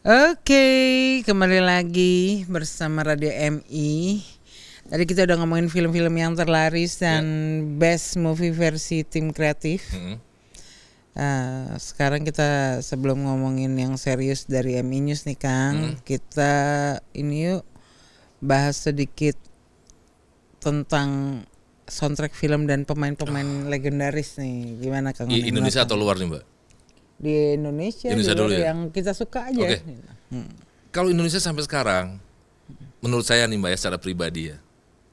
Oke, kembali lagi bersama Radio MI. Tadi kita udah ngomongin film-film yang terlaris dan best movie versi tim kreatif. Sekarang kita sebelum ngomongin yang serius dari MI News nih Kang, kita ini yuk bahas sedikit tentang soundtrack film dan pemain-pemain legendaris nih. Gimana Kang? Indonesia atau luar nih Mbak? Di Indonesia dulu ya? yang kita suka aja. Oke. Kalau Indonesia sampai sekarang, menurut saya nih Mbak ya secara pribadi ya,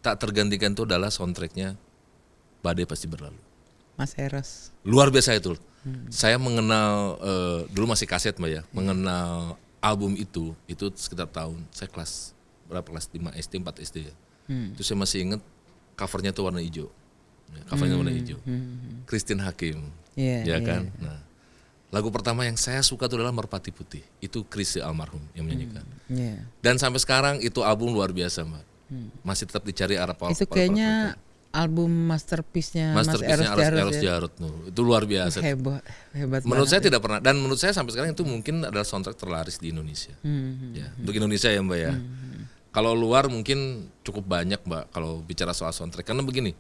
tak tergantikan itu adalah soundtracknya Badai Pasti Berlalu. Mas Eros. Luar biasa itu. Saya mengenal dulu masih kaset Mbak ya, mengenal album itu sekitar tahun saya kelas 5 SD 4 SD ya. Itu saya masih ingat covernya tuh warna hijau. Ya, covernya warna hijau. Christine Hakim. Ya kan? Nah, lagu pertama yang saya suka itu adalah Merpati Putih. Itu Chrisye almarhum yang menyanyikan. Dan sampai sekarang itu album luar biasa Mbak. Masih tetap dicari Arab. Itu kayaknya album masterpiece-nya Mas Eros Jarot. Itu luar biasa. Hebat menurut saya tidak pernah, dan menurut saya sampai sekarang itu mungkin adalah soundtrack terlaris di Indonesia. Ya, untuk Indonesia ya Mbak ya. Kalau luar mungkin cukup banyak Mbak kalau bicara soal soundtrack. Karena begini,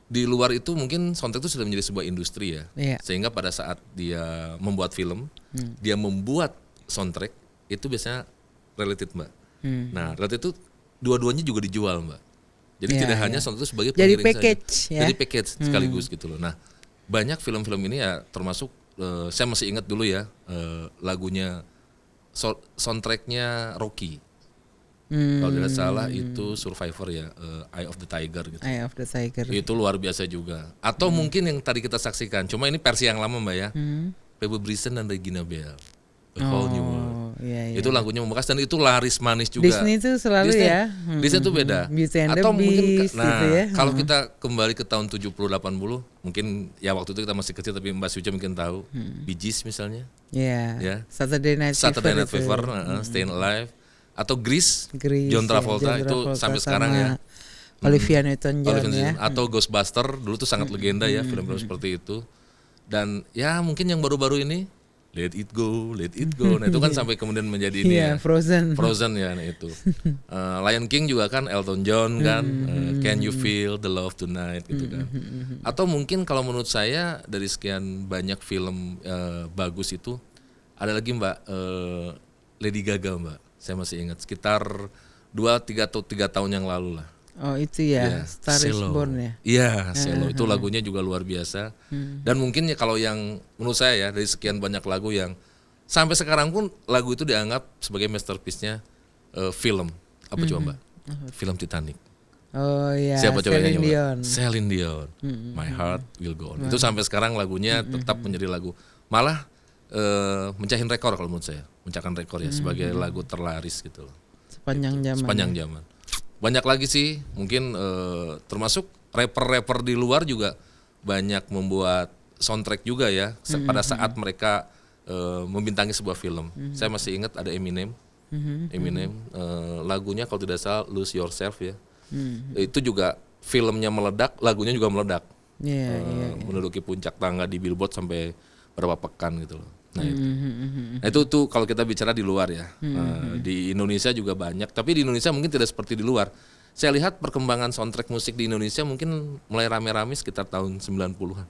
di luar itu mungkin soundtrack itu sudah menjadi sebuah industri ya. Sehingga pada saat dia membuat film, dia membuat soundtrack itu biasanya related Mbak. Nah, related itu dua-duanya juga dijual Mbak. Jadi tidak hanya soundtrack itu sebagai pengiring jadi package saja. Jadi package sekaligus gitu loh. Nah, banyak film-film ini ya termasuk saya masih ingat dulu ya lagunya soundtracknya Rocky. Kalau tidak salah itu Survivor ya, Eye of the Tiger gitu. Eye of the Tiger. Itu luar biasa juga. Atau mungkin yang tadi kita saksikan, cuma ini versi yang lama Mbak ya. Phoebe Brisson dan Regina Bell. A Whole New World. Itu lagunya membekas dan itu laris manis juga. Disney itu selalu ya. Disney itu beda. Beauty and atau the mungkin Beast, gitu ya. Kalau kita kembali ke tahun 70 80, mungkin ya waktu itu kita masih kecil tapi Mbak Suja mungkin tahu. Bee Gees misalnya. Ya. Saturday Night Fever, Staying Alive. Atau Grease, John Travolta itu sampai sekarang ya. Olivia Newton-John ya. Atau Ghostbuster dulu tuh sangat legenda ya film-film seperti itu. Dan ya mungkin yang baru-baru ini Let It Go. Nah itu kan sampai kemudian menjadi ini ya. Frozen ya nah itu. Lion King juga kan Elton John kan. Can You Feel the Love Tonight gitu kan. Atau mungkin kalau menurut saya dari sekian banyak film bagus itu ada lagi Mbak Lady Gaga Mbak. Saya masih ingat sekitar 2-3 tahun yang lalu lah. Oh itu ya, Star is Born ya. Iya, Cello itu lagunya juga luar biasa. Dan mungkin ya kalau yang menurut saya ya dari sekian banyak lagu yang sampai sekarang pun lagu itu dianggap sebagai masterpiece-nya film. Apa coba Mbak? Film Titanic. Oh iya. Siapa coba yang nyanyi? Celine Dion. My Heart Will Go On. Itu sampai sekarang lagunya tetap menjadi lagu. Malah mencahin rekor kalau menurut saya, mencahkan rekor ya sebagai lagu terlaris gitu loh. Sepanjang zaman. Banyak lagi sih, mungkin termasuk rapper-rapper di luar juga banyak membuat soundtrack juga ya pada saat mereka membintangi sebuah film. Saya masih ingat ada Eminem, lagunya kalau tidak salah Lose Yourself ya. Itu juga filmnya meledak, lagunya juga meledak. Menduduki puncak tangga di Billboard sampai berapa pekan gitu loh. Nah itu tuh kalau kita bicara di luar ya. Di Indonesia juga banyak, tapi di Indonesia mungkin tidak seperti di luar. Saya lihat perkembangan soundtrack musik di Indonesia mungkin mulai rame-rame sekitar tahun 90-an.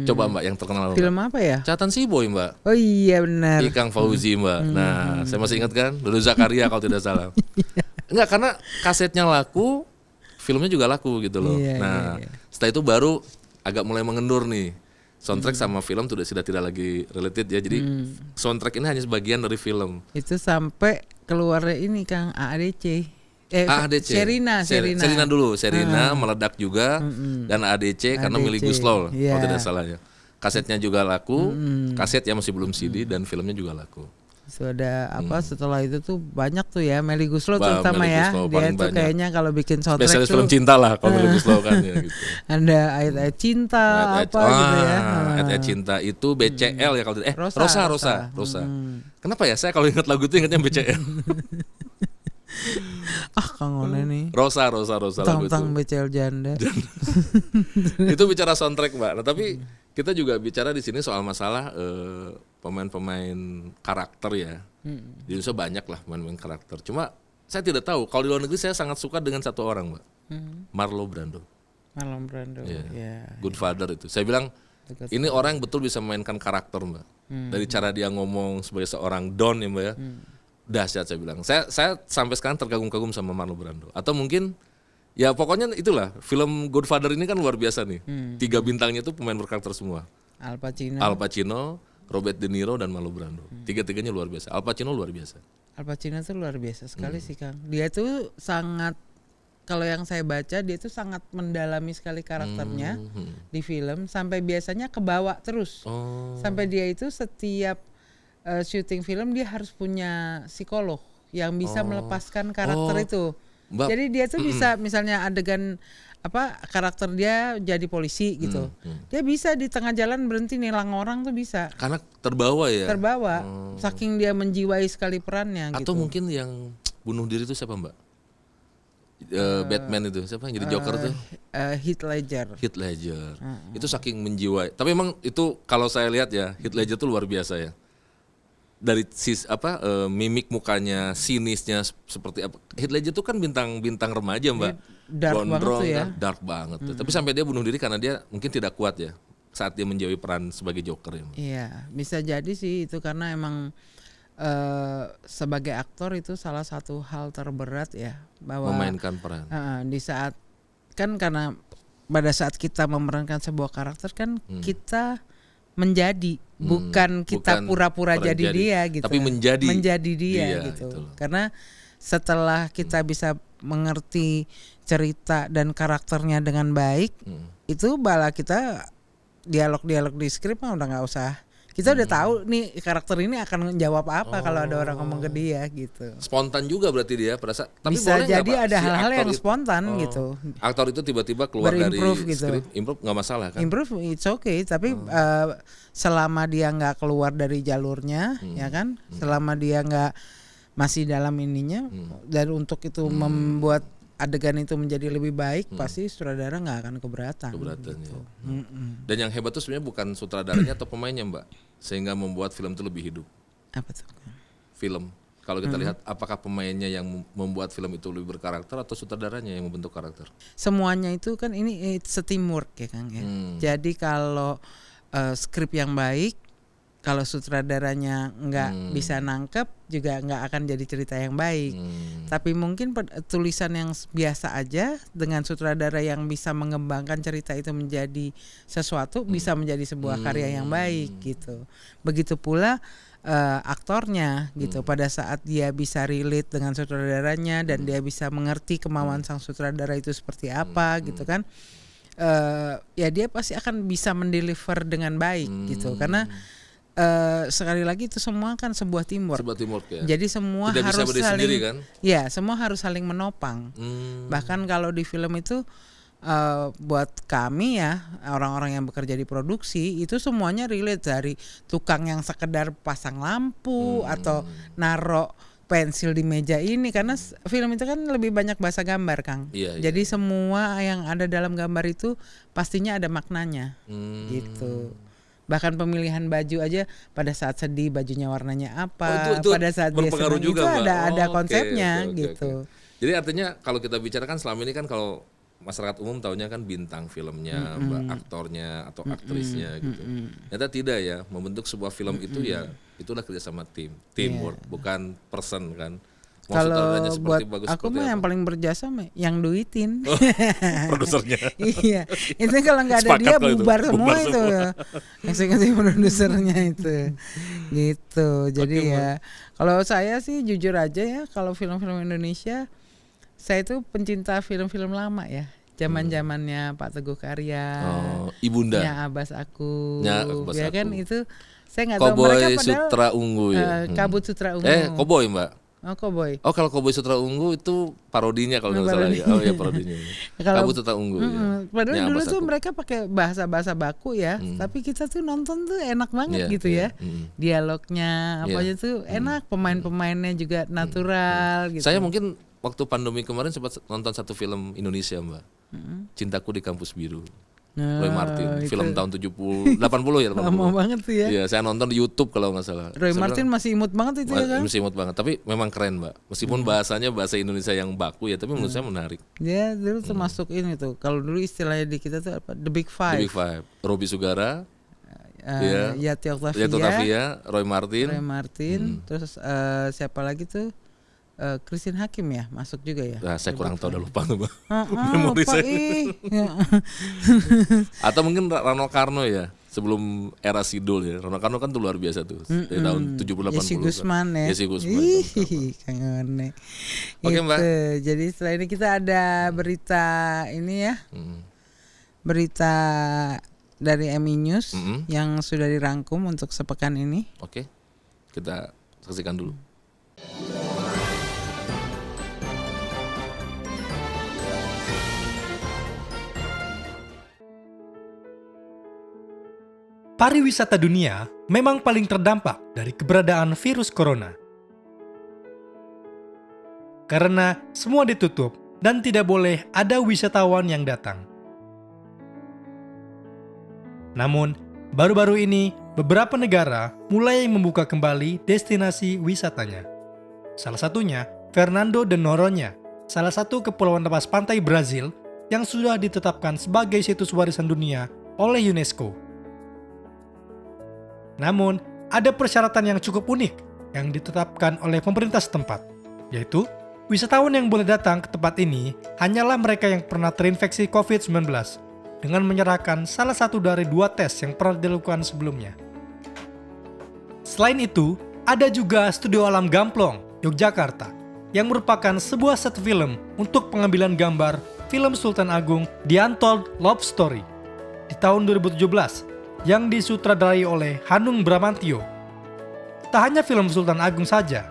Coba Mbak yang terkenal film apa ya? Catatan Si Boy Mbak. Oh iya benar. Ikang Fauzi Mbak. Nah saya masih ingat kan Dodo Zakaria kalau tidak salah. Enggak, karena kasetnya laku, filmnya juga laku gitu loh. Setelah itu baru agak mulai mengendur nih. Soundtrack sama film sudah tidak lagi related ya. Jadi soundtrack ini hanya sebagian dari film. Itu sampai keluarnya ini Kang AADC. Sherina dulu. Sherina meledak juga dan AADC karena Melly Guslow kalau tidak salah ya. Kasetnya juga laku, kaset ya masih belum CD dan filmnya juga laku. Sudah setelah itu tuh banyak tuh ya Melly Guslow terutama ya. Dia tuh kayaknya kalau bikin soundtrack spesialis tuh film cinta lah kalau Melly Guslow kan ya gitu. Ada ayat-ayat cinta gitu ya. Ayat-ayat cinta itu BCL ya kalau Rosa. Kenapa ya saya kalau ingat lagu itu ingatnya BCL. Kang One nih. Rosa lagu itu. Tentang BCL janda. Itu bicara soundtrack Mbak. Nah, tapi kita juga bicara di sini soal masalah pemain-pemain karakter ya. Di Indonesia banyak lah pemain-pemain karakter. Cuma saya tidak tahu, kalau di luar negeri saya sangat suka dengan satu orang, Mbak. Marlon Brando. Marlon Brando. Ya. Goodfather itu. Saya bilang ini orang yang betul bisa memainkan karakter, Mbak. Dari cara dia ngomong sebagai seorang Don ya, Mbak ya. Dahsyat saya bilang. Saya sampai sekarang terkagum-kagum sama Marlon Brando. Atau mungkin ya pokoknya itulah, film Godfather ini kan luar biasa nih. 3 bintangnya itu pemain berkarakter semua. Al Pacino, Robert De Niro dan Marlon Brando. 3-tiganya luar biasa. Al Pacino luar biasa. Al Pacino tuh luar biasa sekali sih, Kang. Dia tuh sangat, kalau yang saya baca dia tuh sangat mendalami sekali karakternya di film, sampai biasanya kebawa terus. Sampai dia itu setiap syuting film dia harus punya psikolog yang bisa melepaskan karakter itu. Mbak, jadi dia tuh bisa misalnya adegan karakter dia jadi polisi gitu. Dia bisa di tengah jalan berhenti nilang orang tuh bisa. Karena terbawa ya. Saking dia menjiwai sekali perannya. Atau gitu. mungkin yang bunuh diri itu siapa, Mbak? Batman itu siapa yang jadi Joker tuh? Heath Ledger. Itu saking menjiwai. Tapi emang itu kalau saya lihat ya, Heath Ledger tuh luar biasa ya. Dari mimik mukanya, sinisnya seperti apa. Heath Ledger tuh kan bintang remaja, Mbak. Dark banget tuh ya. Dark banget tuh. Tapi sampai dia bunuh diri karena dia mungkin tidak kuat ya saat dia menjauhi peran sebagai Joker ya. Iya, bisa jadi sih itu karena emang sebagai aktor itu salah satu hal terberat ya, bahwa memainkan peran. Di saat kan, karena pada saat kita memerankan sebuah karakter kan kita menjadi bukan kita pura-pura jadi dia gitu. Tapi menjadi dia gitu. Karena setelah kita bisa mengerti cerita dan karakternya dengan baik, itu bala kita dialog-dialog di skrip mah udah nggak usah. Kita udah tahu nih karakter ini akan menjawab apa kalau ada orang ngomong ke dia gitu. Spontan juga berarti dia pada saat. Tapi bisa jadi ada hal-hal yang spontan gitu. Aktor itu tiba-tiba keluar dari gitu. skrip, improve nggak masalah kan? Improve it's okay, tapi selama dia nggak keluar dari jalurnya, ya kan? Selama dia nggak masih dalam ininya, dan untuk itu membuat adegan itu menjadi lebih baik, pasti sutradara nggak akan keberatan gitu. Ya. Dan yang hebat tuh sebenarnya bukan sutradaranya atau pemainnya, Mbak, sehingga membuat film itu lebih hidup. Apa tuh? Film. Kalau kita lihat apakah pemainnya yang membuat film itu lebih berkarakter atau sutradaranya yang membentuk karakter? Semuanya itu kan ini teamwork ya, Kang ya. Jadi kalau skrip yang baik, kalau sutradaranya nggak bisa nangkep juga nggak akan jadi cerita yang baik. Tapi mungkin tulisan yang biasa aja dengan sutradara yang bisa mengembangkan cerita itu menjadi sesuatu, bisa menjadi sebuah karya yang baik gitu. Begitu pula aktornya gitu, pada saat dia bisa relate dengan sutradaranya dan dia bisa mengerti kemauan sang sutradara itu seperti apa gitu kan. Ya dia pasti akan bisa mendeliver dengan baik gitu, karena sekali lagi itu semua kan sebuah teamwork ya. Jadi semua tidak harus saling sendiri, kan? Ya, semua harus saling menopang. Bahkan kalau di film itu buat kami ya, orang-orang yang bekerja di produksi itu semuanya relate, dari tukang yang sekedar pasang lampu atau narok pensil di meja ini, karena film itu kan lebih banyak bahasa gambar, Kang. Jadi semua yang ada dalam gambar itu pastinya ada maknanya gitu. Bahkan pemilihan baju aja, pada saat sedih bajunya warnanya apa, pada saat dia senang juga, itu ada konsepnya gitu. Jadi artinya kalau kita bicarakan selama ini kan, kalau masyarakat umum taunya kan bintang filmnya, aktornya atau aktrisnya gitu. Ternyata tidak ya, membentuk sebuah film itu ya itulah kerjasama teamwork, bukan person kan. Kalau buat aku mah yang paling berjasa yang duitin produsernya. Iya, itu kalau nggak ada dia bubar semua itu eksekutif produsernya itu gitu. Jadi ya kalau saya sih jujur aja ya, kalau film-film Indonesia saya itu pencinta film-film lama ya, zaman-zamannya Pak Teguh Karya, Ibunda, ya Abbas Aku, ya kan itu saya nggak tahu mereka padahal Sutra Ungu ya. Kabut Sutra Ungu. Koboi, Mbak. Cowboy. Kalau Cowboy Sutra Ungu itu parodinya kalau nggak salah ya. Oh ya, parodinya. Kabut Sutra Ungu. Padahal dulu tuh mereka pakai bahasa baku ya, tapi kita tuh nonton tuh enak banget gitu ya. Dialognya apa aja tuh enak, pemain-pemainnya juga natural gitu. Saya mungkin waktu pandemi kemarin sempat nonton satu film Indonesia, Mbak. Cintaku di Kampus Biru. Roy Martin, film tahun 80 ya 80. Lama banget sih ya. Iya, saya nonton di YouTube kalau nggak salah. Roy Martin masih imut banget itu ya kan? Masih imut banget, tapi memang keren, Mbak. Meskipun bahasanya bahasa Indonesia yang baku ya, tapi menurut saya menarik. Ya, dulu termasuk ini tuh. Kalau dulu istilahnya di kita tuh apa? The Big Five. The Big Five. Robi Sugara, Yati Octavia, Roy Martin, terus siapa lagi tuh? Christine Hakim ya masuk juga ya. Nah, saya kurang tahu, udah lupa tuh, Bang. Memori saya. Atau mungkin Rano Karno ya, sebelum era Sidul ya. Rano Karno kan tuh luar biasa tuh. Dari tahun 70-80. Yesi Gusman ya. Yesi Gusman. Kangen. Oke, Mbak. Jadi setelah ini kita ada berita ini ya. Berita dari MI News yang sudah dirangkum untuk sepekan ini. Oke. Kita saksikan dulu. Pariwisata dunia memang paling terdampak dari keberadaan virus corona. Karena semua ditutup dan tidak boleh ada wisatawan yang datang. Namun, baru-baru ini beberapa negara mulai membuka kembali destinasi wisatanya. Salah satunya Fernando de Noronha, salah satu kepulauan lepas pantai Brazil yang sudah ditetapkan sebagai situs warisan dunia oleh UNESCO. Namun, ada persyaratan yang cukup unik yang ditetapkan oleh pemerintah setempat, yaitu wisatawan yang boleh datang ke tempat ini hanyalah mereka yang pernah terinfeksi COVID-19 dengan menyerahkan salah satu dari 2 tes yang pernah dilakukan sebelumnya. Selain itu, ada juga Studio Alam Gamplong, Yogyakarta, yang merupakan sebuah set film untuk pengambilan gambar film Sultan Agung The Untold Love Story di tahun 2017 yang disutradarai oleh Hanung Bramantyo. Tak hanya film Sultan Agung saja,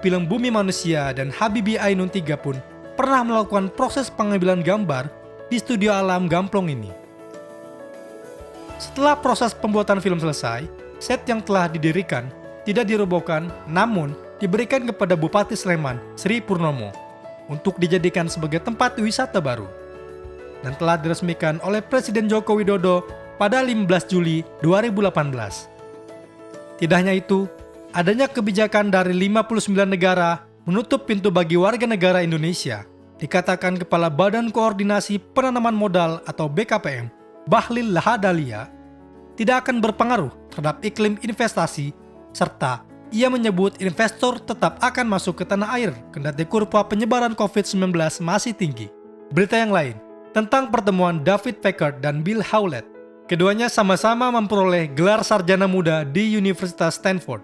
film Bumi Manusia dan Habibie Ainun 3 pun pernah melakukan proses pengambilan gambar di Studio Alam Gamplong ini. Setelah proses pembuatan film selesai, set yang telah didirikan tidak dirobohkan, namun diberikan kepada Bupati Sleman, Sri Purnomo, untuk dijadikan sebagai tempat wisata baru. Dan telah diresmikan oleh Presiden Joko Widodo pada 15 Juli 2018. Tidak hanya itu, adanya kebijakan dari 59 negara menutup pintu bagi warga negara Indonesia, dikatakan Kepala Badan Koordinasi Penanaman Modal atau BKPM, Bahlil Lahadalia, tidak akan berpengaruh terhadap iklim investasi, serta ia menyebut investor tetap akan masuk ke tanah air kendati kurva penyebaran COVID-19 masih tinggi. Berita yang lain, tentang pertemuan David Packard dan Bill Hewlett. Keduanya sama-sama memperoleh gelar sarjana muda di Universitas Stanford.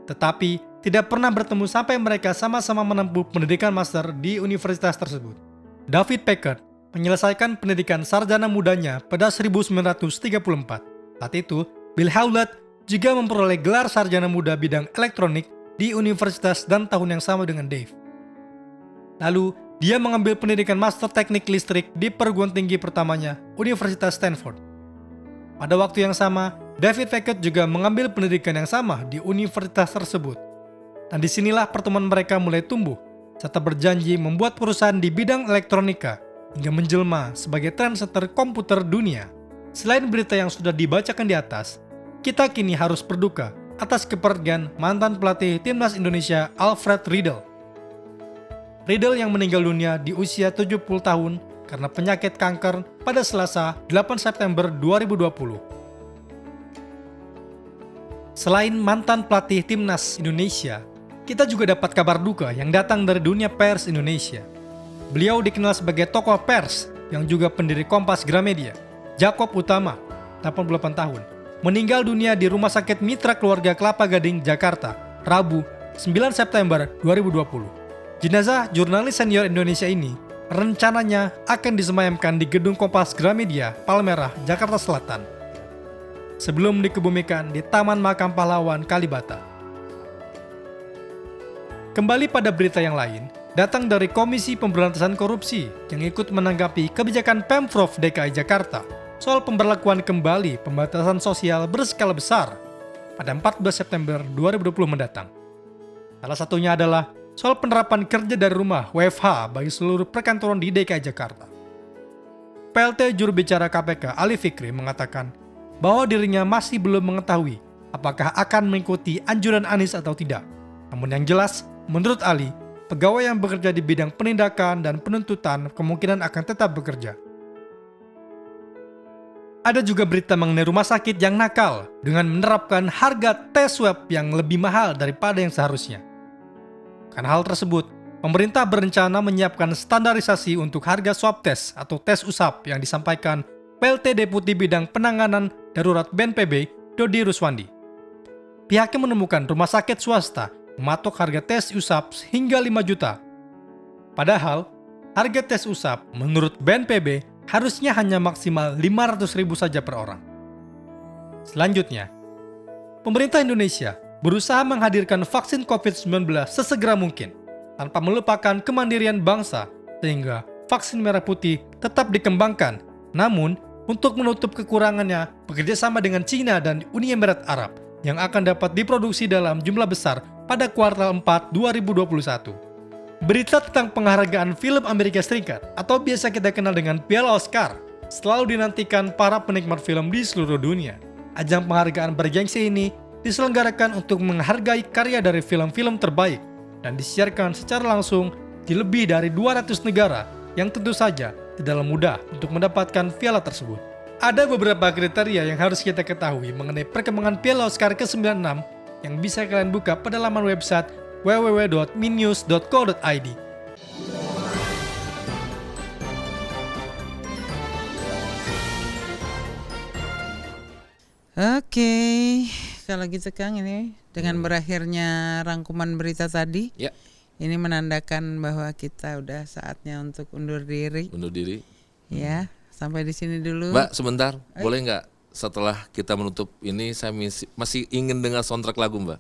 Tetapi, tidak pernah bertemu sampai mereka sama-sama menempuh pendidikan master di universitas tersebut. David Packard menyelesaikan pendidikan sarjana mudanya pada 1934. Saat itu, Bill Hewlett juga memperoleh gelar sarjana muda bidang elektronik di universitas dan tahun yang sama dengan Dave. Lalu, dia mengambil pendidikan master teknik listrik di perguruan tinggi pertamanya, Universitas Stanford. Pada waktu yang sama, David Packard juga mengambil pendidikan yang sama di universitas tersebut. Dan disinilah pertemuan mereka mulai tumbuh, serta berjanji membuat perusahaan di bidang elektronika hingga menjelma sebagai trendsetter komputer dunia. Selain berita yang sudah dibacakan di atas, kita kini harus berduka atas kepergian mantan pelatih timnas Indonesia Alfred Riedel. Riedel yang meninggal dunia di usia 70 tahun karena penyakit kanker pada Selasa 8 September 2020. Selain mantan pelatih timnas Indonesia, kita juga dapat kabar duka yang datang dari dunia pers Indonesia. Beliau dikenal sebagai tokoh pers yang juga pendiri Kompas Gramedia, Jakob Utama, 88 tahun, meninggal dunia di Rumah Sakit Mitra Keluarga Kelapa Gading, Jakarta, Rabu 9 September 2020. Jenazah jurnalis senior Indonesia ini rencananya akan disemayamkan di Gedung Kompas Gramedia, Palmerah, Jakarta Selatan, sebelum dikebumikan di Taman Makam Pahlawan Kalibata. Kembali pada berita yang lain, datang dari Komisi Pemberantasan Korupsi yang ikut menanggapi kebijakan Pemprov DKI Jakarta soal pemberlakuan kembali pembatasan sosial berskala besar pada 14 September 2020 mendatang. Salah satunya adalah soal penerapan kerja dari rumah WFH bagi seluruh perkantoran di DKI Jakarta. PLT juru bicara KPK Ali Fikri mengatakan bahwa dirinya masih belum mengetahui apakah akan mengikuti anjuran Anies atau tidak. Namun yang jelas, menurut Ali, pegawai yang bekerja di bidang penindakan dan penuntutan kemungkinan akan tetap bekerja. Ada juga berita mengenai rumah sakit yang nakal dengan menerapkan harga tes swab yang lebih mahal daripada yang seharusnya. Karena hal tersebut, pemerintah berencana menyiapkan standarisasi untuk harga swab tes atau tes usap yang disampaikan PLT Deputi Bidang Penanganan Darurat BNPB, Dodi Ruswandi. Pihaknya menemukan rumah sakit swasta mematok harga tes usap hingga 5 juta. Padahal, harga tes usap menurut BNPB harusnya hanya maksimal 500.000 saja per orang. Selanjutnya, pemerintah Indonesia berusaha menghadirkan vaksin COVID-19 sesegera mungkin, tanpa melupakan kemandirian bangsa, sehingga vaksin merah putih tetap dikembangkan. Namun, untuk menutup kekurangannya, bekerjasama dengan China dan Uni Emirat Arab yang akan dapat diproduksi dalam jumlah besar pada kuartal 4 2021. Berita tentang penghargaan film Amerika Serikat atau biasa kita kenal dengan Piala Oscar selalu dinantikan para penikmat film di seluruh dunia. Ajang penghargaan bergengsi ini diselenggarakan untuk menghargai karya dari film-film terbaik dan disiarkan secara langsung di lebih dari 200 negara yang tentu saja tidaklah mudah untuk mendapatkan piala tersebut. Ada beberapa kriteria yang harus kita ketahui mengenai perkembangan Piala Oscar ke-96 yang bisa kalian buka pada laman website www.minnews.co.id. Oke, kalau gitu Kang, ini dengan berakhirnya rangkuman berita tadi, Ya, ini menandakan bahwa kita udah saatnya untuk undur diri. undur diri. Ya, sampai di sini dulu. Mbak, sebentar, boleh nggak setelah kita menutup ini saya masih ingin dengar soundtrack lagu, Mbak?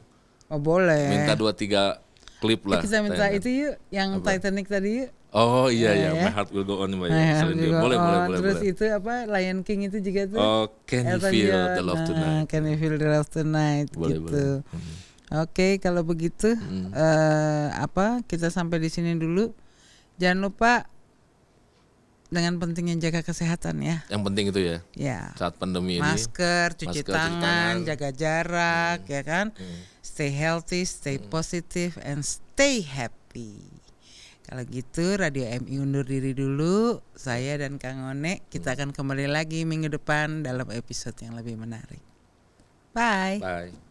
Oh boleh. Minta 2-3 klip lah. Kita minta tayangkan. itu yuk, yang Apa? Titanic tadi yuk. Oh iya ya, Ya. My Heart Will Go On, Mbak. Nah, Ya. Celine Dion. Boleh. Terus itu apa, Lion King itu juga tuh. Oh, Can You Elton Feel John. the Love Tonight? Can You Feel the Love Tonight Boleh, gitu. boleh. Oke, kalau begitu kita sampai di sini dulu. Jangan lupa dengan pentingnya jaga kesehatan ya. Yang penting itu ya, Ya. saat pandemi ini. Masker, cuci tangan, jaga jarak, ya kan. Hmm. Stay healthy, stay positive, and stay happy. Kalau gitu Radio MI undur diri dulu. Saya dan Kang One, kita akan kembali lagi minggu depan dalam episode yang lebih menarik. Bye. Bye.